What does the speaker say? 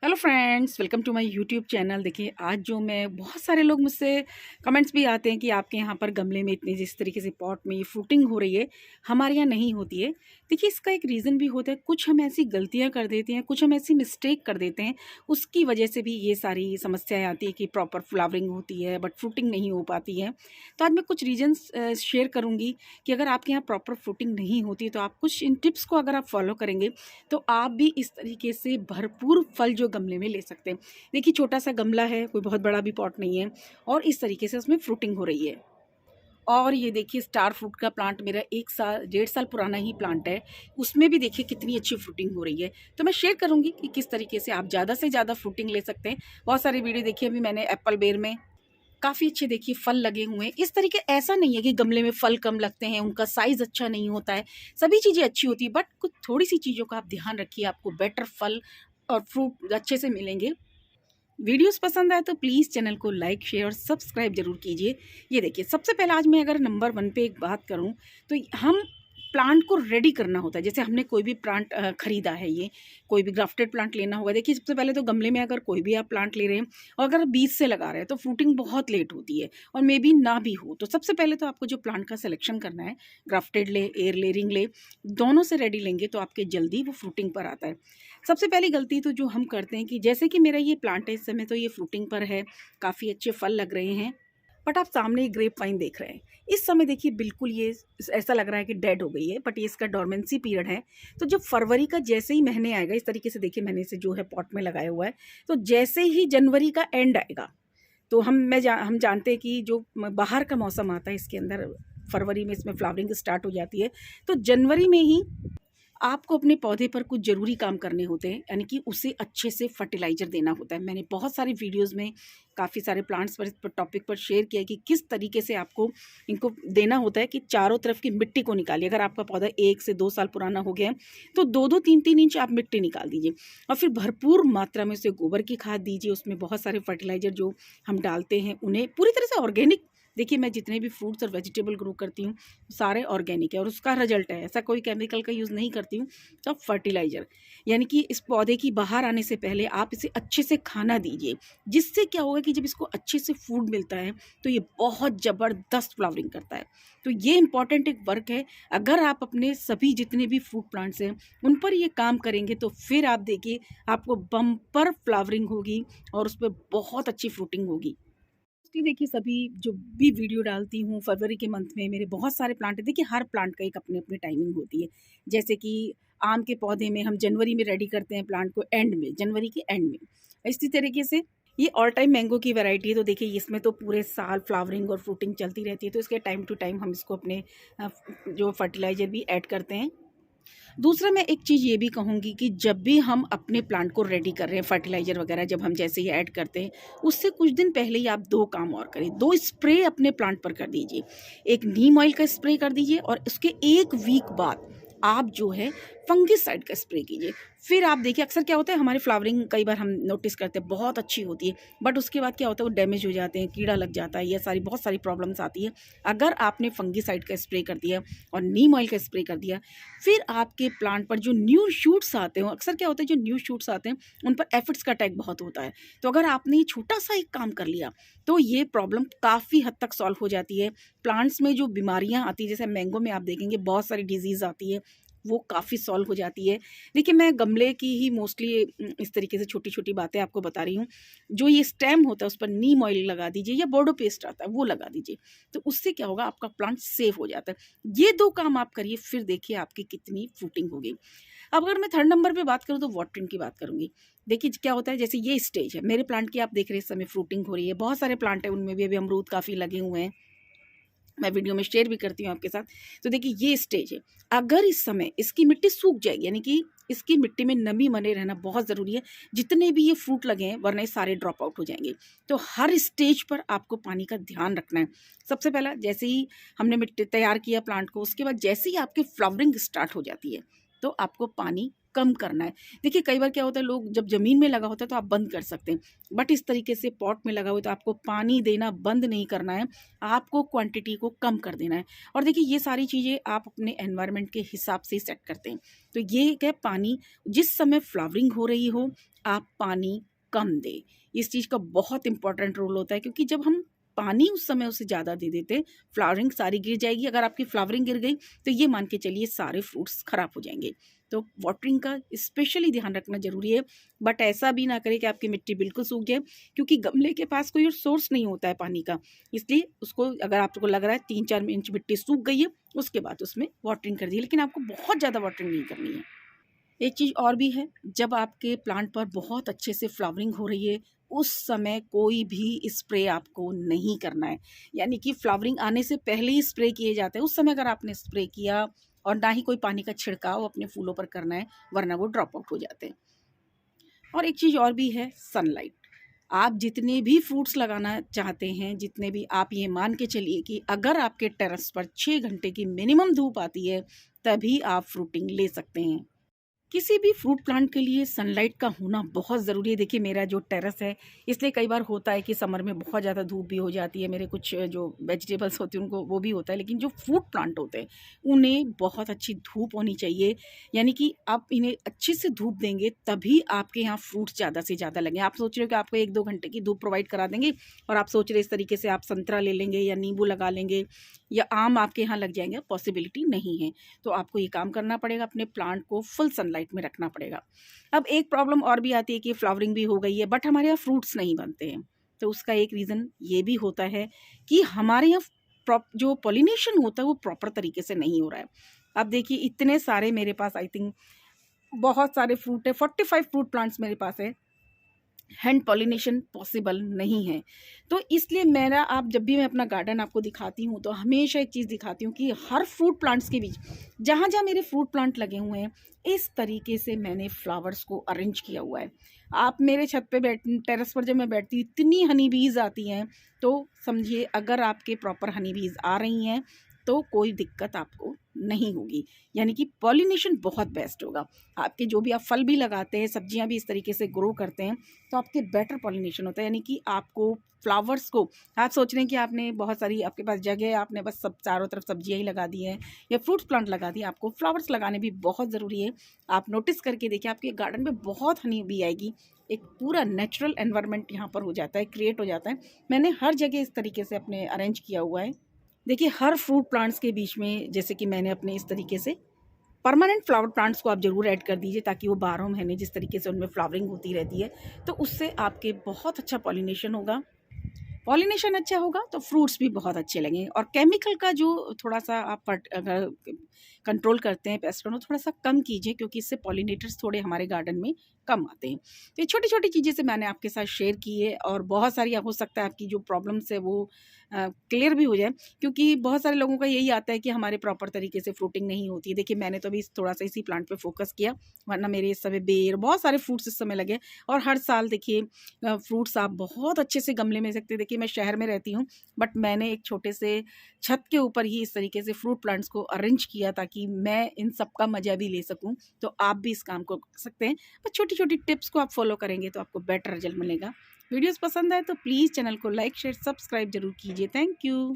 Hello friends, welcome to my YouTube channel. देखिए, आज जो मैं बहुत सारे लोग मुझसे कमेंट्स भी आते हैं कि आपके यहाँ पर गमले में इतनी जिस तरीके से पॉट में ये फ्रूटिंग हो रही है, हमारे यहाँ नहीं होती है। देखिए, इसका एक रीज़न भी होता है। कुछ हम ऐसी गलतियाँ कर देते हैं, कुछ हम ऐसी मिस्टेक कर देते हैं, उसकी वजह से भी ये सारी समस्याएँ आती है कि प्रॉपर फ्लावरिंग होती है बट फ्रूटिंग नहीं हो पाती है। तो आज मैं कुछ रीजन्स शेयर करूँगी कि अगर आपके यहाँ प्रॉपर फ्रूटिंग नहीं होती तो आप कुछ इन टिप्स को अगर आप फॉलो करेंगे तो आप भी इस तरीके से भरपूर फल जो गमले में ले सकते हैं। देखिए, छोटा सा गमला है, कोई बहुत बड़ा भी पॉट नहीं है, और इस तरीके से उसमें फ्रूटिंग हो रही है। और ये देखिए, स्टार फ्रूट का प्लांट मेरा 1 साल 1.5 साल पुराना ही प्लांट है, उसमें भी देखिए कितनी अच्छी फ्रूटिंग हो रही है। तो मैं शेयर करूँगी कि किस तरीके से आप ज़्यादा से ज़्यादा फ्रूटिंग ले सकते हैं। बहुत सारी वीडियो देखी अभी मैंने एप्पल बेर में, काफ़ी अच्छे देखिए फल लगे हुए हैं। इस तरीके ऐसा नहीं है कि गमले में फल कम लगते हैं, उनका साइज़ अच्छा नहीं होता है, सभी चीज़ें अच्छी होती हैं, बट कुछ थोड़ी-सी चीज़ों का आप ध्यान रखिए, आपको बेटर फल और फ्रूट अच्छे से मिलेंगे। वीडियोस पसंद आए तो प्लीज़ चैनल को लाइक, शेयर और सब्सक्राइब ज़रूर कीजिए। ये देखिए, सबसे पहले आज मैं अगर नंबर 1 पे एक बात करूँ तो हम प्लांट को रेडी करना होता है। जैसे हमने कोई भी प्लांट खरीदा है, ये कोई भी ग्राफ्टेड प्लांट लेना होगा। देखिए, सबसे पहले तो गमले में अगर कोई भी आप प्लांट ले रहे हैं और अगर बीज से लगा रहे हैं तो फ्रूटिंग बहुत लेट होती है और मे बी ना भी हो। तो सबसे पहले तो आपको जो प्लांट का सिलेक्शन करना है, ग्राफ्टेड ले, एयर ले, रिंग ले, दोनों से रेडी लेंगे तो आपके जल्दी वो फ्रूटिंग पर आता है। सबसे पहली गलती तो जो हम करते हैं कि जैसे कि मेरा ये प्लांट है, इस समय तो ये फ्रूटिंग पर है, काफ़ी अच्छे फल लग रहे हैं, बट आप सामने ग्रेप वाइन देख रहे हैं। इस समय देखिए बिल्कुल ये ऐसा लग रहा है कि डेड हो गई है, बट ये इसका डोरमेंसी पीरियड है। तो जब फरवरी का जैसे ही महीने आएगा, इस तरीके से देखिए मैंने इसे जो है पॉट में लगाया हुआ है, तो जैसे ही जनवरी का एंड आएगा तो हम जानते हैं कि जो बाहर का मौसम आता है इसके अंदर, फरवरी में इसमें फ्लावरिंग स्टार्ट हो जाती है। तो जनवरी में ही आपको अपने पौधे पर कुछ ज़रूरी काम करने होते हैं, यानी कि उसे अच्छे से फर्टिलाइज़र देना होता है। मैंने बहुत सारे वीडियोज़ में काफ़ी सारे प्लांट्स पर, इस पर टॉपिक पर शेयर किया है कि किस तरीके से आपको इनको देना होता है कि चारों तरफ की मिट्टी को निकालिए। अगर आपका पौधा 1 से 2 साल पुराना हो गया है तो 2-2, 3-3 इंच आप मिट्टी निकाल दीजिए और फिर भरपूर मात्रा में उसे गोबर की खाद दीजिए। उसमें बहुत सारे फर्टिलाइज़र जो हम डालते हैं उन्हें पूरी तरह से ऑर्गेनिक, देखिए मैं जितने भी फ्रूट्स और वेजिटेबल ग्रो करती हूँ सारे ऑर्गेनिक है और उसका रिजल्ट है, ऐसा कोई केमिकल का यूज़ नहीं करती हूँ। तो अब फर्टिलाइज़र, यानी कि इस पौधे की बाहर आने से पहले आप इसे अच्छे से खाना दीजिए, जिससे क्या होगा कि जब इसको अच्छे से फूड मिलता है तो ये बहुत ज़बरदस्त फ्लावरिंग करता है। तो ये इंपॉर्टेंट एक वर्क है। अगर आप अपने सभी जितने भी फ्रूट प्लांट्स हैं उन पर ये काम करेंगे तो फिर आप देखिए आपको बम्पर फ्लावरिंग होगी और उस पर बहुत अच्छी फ्रूटिंग होगी। मोस्टली देखिए, सभी जो भी वीडियो डालती हूँ फरवरी के मंथ में मेरे बहुत सारे प्लांट हैं। देखिए, हर प्लांट का एक अपनी अपनी टाइमिंग होती है। जैसे कि आम के पौधे में हम जनवरी में रेडी करते हैं प्लांट को, एंड में, जनवरी के एंड में। इसी तरीके से ये ऑल टाइम मैंगो की वैरायटी है, तो देखिए इसमें तो पूरे साल फ्लावरिंग और फ्रूटिंग चलती रहती है। तो इसके टाइम टू टाइम हम इसको अपने जो फर्टिलाइज़र भी ऐड करते हैं। दूसरा मैं एक चीज़ ये भी कहूँगी कि जब भी हम अपने प्लांट को रेडी कर रहे हैं, फर्टिलाइज़र वगैरह जब हम जैसे ही ऐड करते हैं, उससे कुछ दिन पहले ही आप 2 काम और करें। 2 स्प्रे अपने प्लांट पर कर दीजिए। एक नीम ऑयल का स्प्रे कर दीजिए और उसके 1 वीक बाद आप जो है फंगिसाइड का स्प्रे कीजिए। फिर आप देखिए, अक्सर क्या होता है हमारी फ्लावरिंग कई बार हम नोटिस करते हैं बहुत अच्छी होती है, बट उसके बाद क्या होता है वो डैमेज हो जाते हैं, कीड़ा लग जाता है, ये सारी बहुत सारी प्रॉब्लम्स आती है। अगर आपने फंगिसाइड का स्प्रे कर दिया और नीम ऑयल का स्प्रे कर दिया, फिर आपके प्लांट पर जो न्यू शूट्स आते हो, अक्सर क्या होता है जो न्यू शूट्स आते हैं उन पर एफिड्स का अटैक बहुत होता है। तो अगर आपने ये छोटा सा एक काम कर लिया तो ये प्रॉब्लम काफ़ी हद तक सॉल्व हो जाती है। प्लांट्स में जो बीमारियां आती है, जैसे मैंगो में आप देखेंगे बहुत सारी डिजीज़ आती है, वो काफ़ी सॉल्व हो जाती है। देखिए, मैं गमले की ही मोस्टली इस तरीके से छोटी-छोटी बातें आपको बता रही हूँ। जो ये स्टेम होता है उस पर नीम ऑयल लगा दीजिए या बोर्डो पेस्ट आता है वो लगा दीजिए। तो उससे क्या होगा, आपका प्लांट सेफ हो जाता है। ये 2 काम आप करिए, फिर देखिए आपकी कितनी फ्रूटिंग होगी। अब अगर मैं थर्ड नंबर पे बात करूँ तो वाटरिंग की बात करूँगी। देखिए क्या होता है, जैसे ये स्टेज है मेरे प्लांट की, आप देख रहे हैं इस समय फ्रूटिंग हो रही है। बहुत सारे प्लांट हैं उनमें भी अभी अमरूद काफ़ी लगे हुए हैं, मैं वीडियो में शेयर भी करती हूँ आपके साथ। तो देखिए ये स्टेज है, अगर इस समय इसकी मिट्टी सूख जाएगी, यानी कि इसकी मिट्टी में नमी बने रहना बहुत ज़रूरी है, जितने भी ये फ्रूट लगे हैं, वरना ये सारे ड्रॉप आउट हो जाएंगे। तो हर स्टेज पर आपको पानी का ध्यान रखना है। सबसे पहला, जैसे ही हमने मिट्टी तैयार किया प्लांट को, उसके बाद जैसे ही आपकी फ्लावरिंग स्टार्ट हो जाती है तो आपको पानी कम करना है। देखिए कई बार क्या होता है, लोग जब ज़मीन में लगा होता है तो आप बंद कर सकते हैं, बट इस तरीके से पॉट में लगा हुआ है तो आपको पानी देना बंद नहीं करना है, आपको क्वांटिटी को कम कर देना है। और देखिए ये सारी चीज़ें आप अपने एनवायरनमेंट के हिसाब से सेट करते हैं। तो ये क्या, पानी जिस समय फ्लावरिंग हो रही हो आप पानी कम दें। इस चीज़ का बहुत इंपॉर्टेंट रोल होता है, क्योंकि जब हम पानी उस समय उसे ज़्यादा दे देते, फ्लावरिंग सारी गिर जाएगी। अगर आपकी फ्लावरिंग गिर गई तो ये मान के चलिए सारे फ्रूट्स ख़राब हो जाएंगे। तो वाटरिंग का स्पेशली ध्यान रखना ज़रूरी है, बट ऐसा भी ना करें कि आपकी मिट्टी बिल्कुल सूख जाए, क्योंकि गमले के पास कोई और सोर्स नहीं होता है पानी का। इसलिए उसको, अगर आपको लग रहा है 3-4 इंच मिट्टी सूख गई है, उसके बाद उसमें वाटरिंग कर दी, लेकिन आपको बहुत ज़्यादा वाटरिंग नहीं करनी है। एक चीज़ और भी है, जब आपके प्लांट पर बहुत अच्छे से फ्लावरिंग हो रही है उस समय कोई भी स्प्रे आपको नहीं करना है। यानी कि फ्लावरिंग आने से पहले ही स्प्रे किए जाते हैं, उस समय अगर आपने स्प्रे किया, और ना ही कोई पानी का छिड़काव अपने फूलों पर करना है, वरना वो ड्रॉप आउट हो जाते हैं। और एक चीज़ और भी है, सनलाइट। आप जितने भी फ्रूट्स लगाना चाहते हैं, जितने भी, आप ये मान के चलिए कि अगर आपके टेरेस पर 6 घंटे की मिनिमम धूप आती है तभी आप फ्रूटिंग ले सकते हैं। किसी भी फ्रूट प्लांट के लिए सनलाइट का होना बहुत ज़रूरी है। देखिए मेरा जो टेरेस है, इसलिए कई बार होता है कि समर में बहुत ज़्यादा धूप भी हो जाती है। मेरे कुछ जो वेजिटेबल्स होती हैं उनको वो भी होता है, लेकिन जो फ्रूट प्लांट होते हैं उन्हें बहुत अच्छी धूप होनी चाहिए। यानी कि आप इन्हें अच्छे से धूप देंगे तभी आपके यहाँ फ्रूट्स ज़्यादा से ज़्यादा लगें। आप सोच रहे हो कि आपको 1-2 घंटे की धूप प्रोवाइड करा देंगे, और आप सोच रहे इस तरीके से आप संतरा ले लेंगे या नींबू लगा लेंगे या आम आपके यहाँ लग जाएंगे, पॉसिबिलिटी नहीं है। तो आपको ये काम करना पड़ेगा, अपने प्लांट को फुल सनलाइट में रखना पड़ेगा। अब एक प्रॉब्लम और भी आती है कि फ्लावरिंग भी हो गई है बट हमारे यहाँ फ्रूट्स नहीं बनते हैं। तो उसका एक रीज़न ये भी होता है कि हमारे यहाँ जो पॉलिनेशन होता है वो प्रॉपर तरीके से नहीं हो रहा है। अब देखिए इतने सारे मेरे पास, आई थिंक बहुत सारे फ्रूट है, 45 फ्रूट प्लांट्स मेरे पास है, हैंड पॉलिनेशन पॉसिबल नहीं है। तो इसलिए मेरा, आप जब भी मैं अपना गार्डन आपको दिखाती हूँ तो हमेशा एक चीज़ दिखाती हूँ कि हर फ्रूट प्लांट्स के बीच, जहाँ जहाँ मेरे फ्रूट प्लांट लगे हुए हैं, इस तरीके से मैंने फ्लावर्स को अरेंज किया हुआ है। आप मेरे छत पे टेरेस पर जब मैं बैठती हूँ, इतनी हनी बीज आती हैं, तो समझिए अगर आपके प्रॉपर हनी बीज आ रही हैं तो कोई दिक्कत आपको नहीं होगी। यानी कि पॉलिनेशन बहुत बेस्ट होगा। आपके जो भी आप फल भी लगाते हैं, सब्जियां भी इस तरीके से ग्रो करते हैं, तो आपके बेटर पॉलिनेशन होता है। यानी कि आपको फ्लावर्स को, आप सोच रहे हैं कि आपने बहुत सारी, आपके पास जगह है, आपने बस सब चारों तरफ सब्जियां ही लगा दी हैं या फ्रूट्स प्लांट लगा दिए, आपको फ्लावर्स लगाने भी बहुत ज़रूरी है। आप नोटिस करके देखिए, आपके गार्डन में बहुत हनी भी आएगी। एक पूरा नेचुरल एनवायरनमेंट यहाँ पर हो जाता है, क्रिएट हो जाता है। मैंने हर जगह इस तरीके से अपने अरेंज किया हुआ है। देखिए हर फ्रूट प्लांट्स के बीच में, जैसे कि मैंने अपने इस तरीके से परमानेंट फ्लावर प्लांट्स को आप ज़रूर ऐड कर दीजिए, ताकि वो 12 महीने जिस तरीके से उनमें फ्लावरिंग होती रहती है, तो उससे आपके बहुत अच्छा पॉलिनेशन होगा। पॉलिनेशन अच्छा होगा तो फ्रूट्स भी बहुत अच्छे लगेंगे। और केमिकल का जो थोड़ा सा आप अगर कंट्रोल करते हैं, पेस्ट को थोड़ा सा कम कीजिए, क्योंकि इससे पॉलिनेटर्स थोड़े हमारे गार्डन में कम आते हैं। तो ये छोटी छोटी चीज़ें से मैंने आपके साथ शेयर की है, और बहुत सारी हो सकता है आपकी जो प्रॉब्लम्स है वो क्लियर भी हो जाए, क्योंकि बहुत सारे लोगों का यही आता है कि हमारे प्रॉपर तरीके से फ्रूटिंग नहीं होती है। देखिए मैंने तो अभी थोड़ा सा इसी प्लांट पे फोकस किया, वरना मेरे इस समय बेर, बहुत सारे फ्रूट्स इस समय लगे। और हर साल देखिए फ्रूट्स आप बहुत अच्छे से गमले में सकते हैं। देखिए मैं शहर में रहती हूँ, बट मैंने एक छोटे से छत के ऊपर ही इस तरीके से फ्रूट प्लांट्स को अरेंज किया, ताकि मैं इन सब का मज़ा भी ले सकूँ। तो आप भी इस काम को कर सकते हैं, बस छोटी छोटी टिप्स को आप फॉलो करेंगे तो आपको बेटर रिजल्ट मिलेगा। वीडियोस पसंद आए तो प्लीज़ चैनल को लाइक, शेयर, सब्सक्राइब जरूर कीजिए। Thank you.